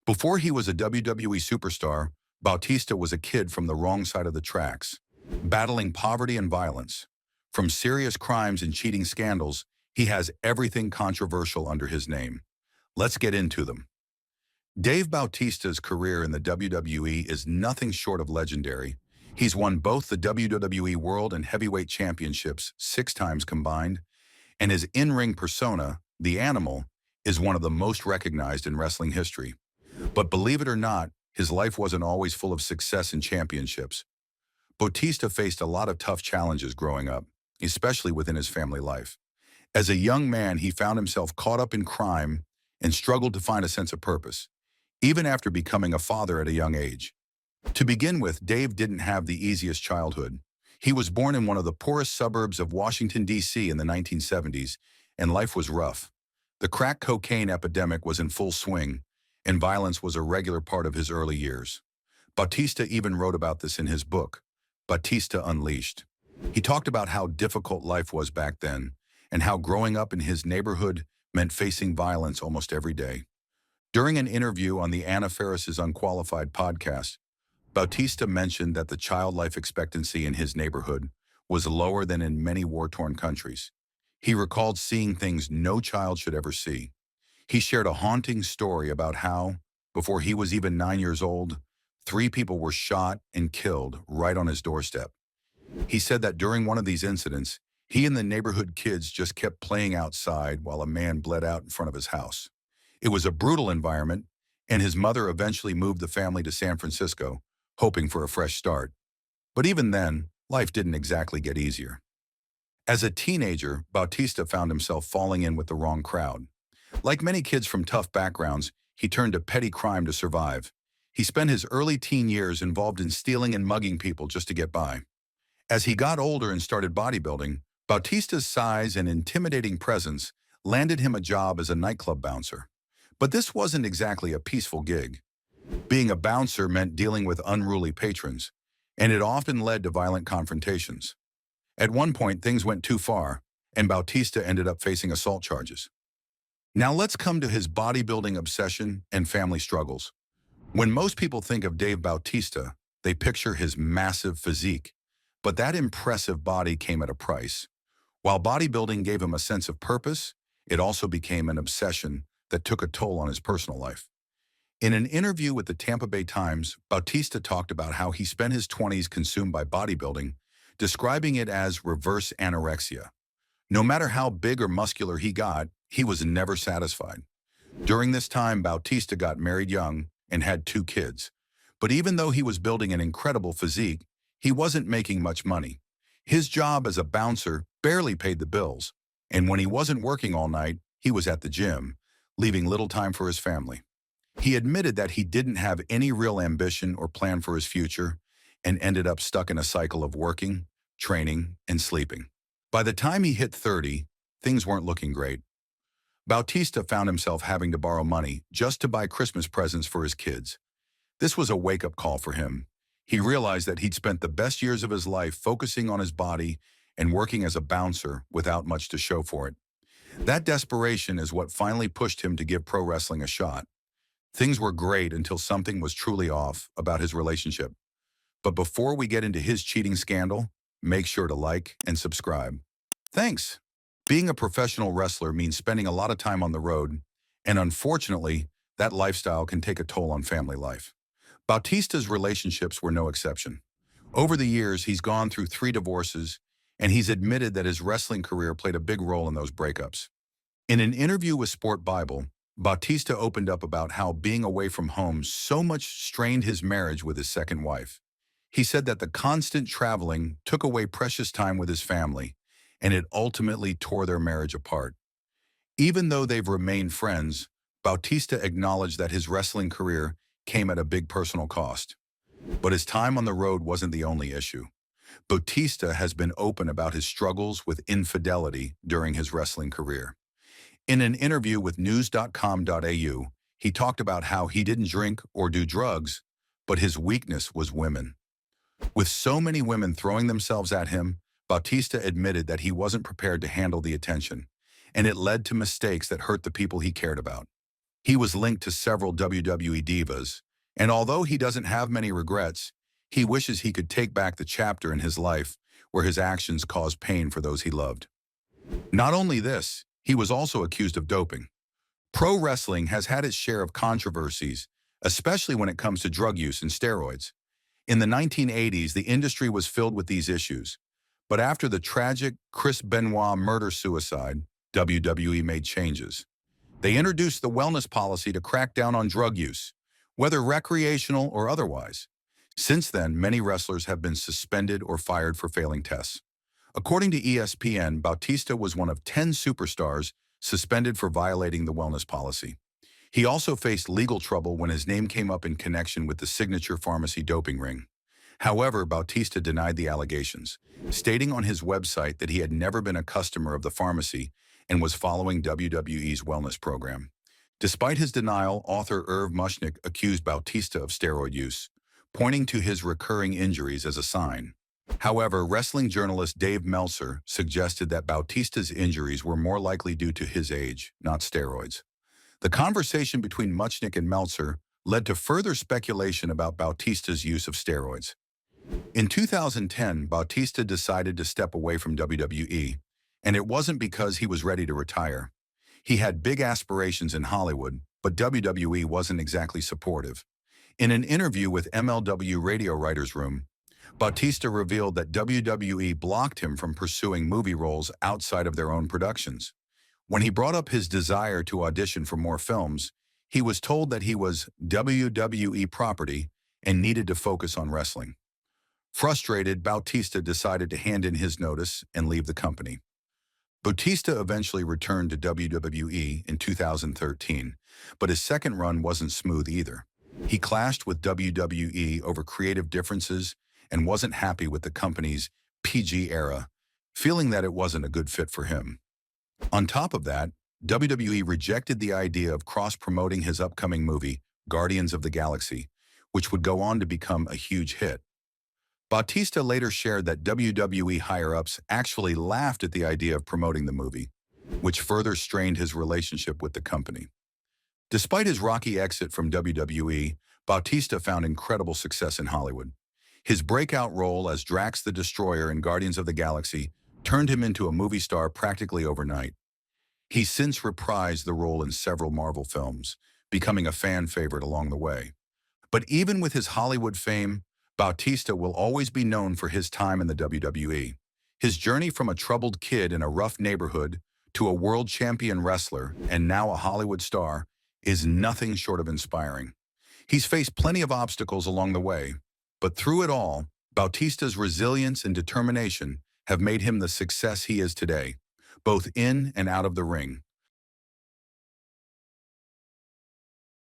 Before he was a WWE superstar, Bautista was a kid from the wrong side of the tracks, battling poverty and violence. From serious crimes and cheating scandals, he has everything controversial under his name. Let's get into them. Dave Bautista's career in the WWE is nothing short of legendary. He's won both the WWE World and Heavyweight Championships 6 times combined, and his in-ring persona, the Animal, is one of the most recognized in wrestling history. But believe it or not, his life wasn't always full of success and championships. Bautista faced a lot of tough challenges growing up, especially within his family life. As a young man, he found himself caught up in crime and struggled to find a sense of purpose, even after becoming a father at a young age. To begin with, Dave didn't have the easiest childhood. He was born in one of the poorest suburbs of Washington, D.C. in the 1970s, and life was rough. The crack cocaine epidemic was in full swing, and violence was a regular part of his early years. Bautista even wrote about this in his book, Batista Unleashed. He talked about how difficult life was back then, and how growing up in his neighborhood meant facing violence almost every day. During an interview on the Anna Faris's Unqualified podcast, Bautista mentioned that the child life expectancy in his neighborhood was lower than in many war-torn countries. He recalled seeing things no child should ever see. He shared a haunting story about how, before he was even 9 years old, 3 people were shot and killed right on his doorstep. He said that during one of these incidents, he and the neighborhood kids just kept playing outside while a man bled out in front of his house. It was a brutal environment, and his mother eventually moved the family to San Francisco, hoping for a fresh start. But even then, life didn't exactly get easier. As a teenager, Bautista found himself falling in with the wrong crowd. Like many kids from tough backgrounds, he turned to petty crime to survive. He spent his early teen years involved in stealing and mugging people just to get by. As he got older and started bodybuilding, Bautista's size and intimidating presence landed him a job as a nightclub bouncer. But this wasn't exactly a peaceful gig. Being a bouncer meant dealing with unruly patrons, and it often led to violent confrontations. At one point, things went too far, and Bautista ended up facing assault charges. Now let's come to his bodybuilding obsession and family struggles. When most people think of Dave Bautista, they picture his massive physique. But that impressive body came at a price. While bodybuilding gave him a sense of purpose, it also became an obsession that took a toll on his personal life. In an interview with the Tampa Bay Times, Bautista talked about how he spent his 20s consumed by bodybuilding, describing it as reverse anorexia. No matter how big or muscular he got, he was never satisfied. During this time, Bautista got married young and had 2 kids. But even though he was building an incredible physique, he wasn't making much money. His job as a bouncer barely paid the bills, and when he wasn't working all night, he was at the gym, leaving little time for his family. He admitted that he didn't have any real ambition or plan for his future and ended up stuck in a cycle of working, training, and sleeping. By the time he hit 30, things weren't looking great. Bautista found himself having to borrow money just to buy Christmas presents for his kids. This was a wake-up call for him. He realized that he'd spent the best years of his life focusing on his body and working as a bouncer without much to show for it. That desperation is what finally pushed him to give pro wrestling a shot. Things were great until something was truly off about his relationship. But before we get into his cheating scandal, make sure to like and subscribe. Thanks. Being a professional wrestler means spending a lot of time on the road, and unfortunately, that lifestyle can take a toll on family life. Bautista's relationships were no exception. Over the years, he's gone through 3 divorces, and he's admitted that his wrestling career played a big role in those breakups. In an interview with Sport Bible, Bautista opened up about how being away from home so much strained his marriage with his second wife. He said that the constant traveling took away precious time with his family, and it ultimately tore their marriage apart. Even though they've remained friends, Bautista acknowledged that his wrestling career came at a big personal cost. But his time on the road wasn't the only issue. Bautista has been open about his struggles with infidelity during his wrestling career. In an interview with news.com.au, he talked about how he didn't drink or do drugs, but his weakness was women. With so many women throwing themselves at him, Bautista admitted that he wasn't prepared to handle the attention, and it led to mistakes that hurt the people he cared about. He was linked to several WWE divas, and although he doesn't have many regrets, he wishes he could take back the chapter in his life where his actions caused pain for those he loved. Not only this, he was also accused of doping. Pro wrestling has had its share of controversies, especially when it comes to drug use and steroids. In the 1980s, the industry was filled with these issues. But after the tragic Chris Benoit murder-suicide, WWE made changes. They introduced the wellness policy to crack down on drug use, whether recreational or otherwise. Since then, many wrestlers have been suspended or fired for failing tests. According to ESPN, Bautista was one of 10 superstars suspended for violating the wellness policy. He also faced legal trouble when his name came up in connection with the Signature Pharmacy doping ring. However, Bautista denied the allegations, stating on his website that he had never been a customer of the pharmacy and was following WWE's wellness program. Despite his denial, author Irv Mushnick accused Bautista of steroid use, pointing to his recurring injuries as a sign. However, wrestling journalist Dave Meltzer suggested that Bautista's injuries were more likely due to his age, not steroids. The conversation between Mushnick and Meltzer led to further speculation about Bautista's use of steroids. In 2010, Bautista decided to step away from WWE, and it wasn't because he was ready to retire. He had big aspirations in Hollywood, but WWE wasn't exactly supportive. In an interview with MLW Radio Writers Room, Bautista revealed that WWE blocked him from pursuing movie roles outside of their own productions. When he brought up his desire to audition for more films, he was told that he was WWE property and needed to focus on wrestling. Frustrated, Bautista decided to hand in his notice and leave the company. Bautista eventually returned to WWE in 2013, but his second run wasn't smooth either. He clashed with WWE over creative differences and wasn't happy with the company's PG era, feeling that it wasn't a good fit for him. On top of that, WWE rejected the idea of cross-promoting his upcoming movie, Guardians of the Galaxy, which would go on to become a huge hit. Bautista later shared that WWE higher-ups actually laughed at the idea of promoting the movie, which further strained his relationship with the company. Despite his rocky exit from WWE, Bautista found incredible success in Hollywood. His breakout role as Drax the Destroyer in Guardians of the Galaxy turned him into a movie star practically overnight. He's since reprised the role in several Marvel films, becoming a fan favorite along the way. But even with his Hollywood fame, Bautista will always be known for his time in the WWE. His journey from a troubled kid in a rough neighborhood to a world champion wrestler and now a Hollywood star is nothing short of inspiring. He's faced plenty of obstacles along the way, but through it all, Bautista's resilience and determination have made him the success he is today, both in and out of the ring.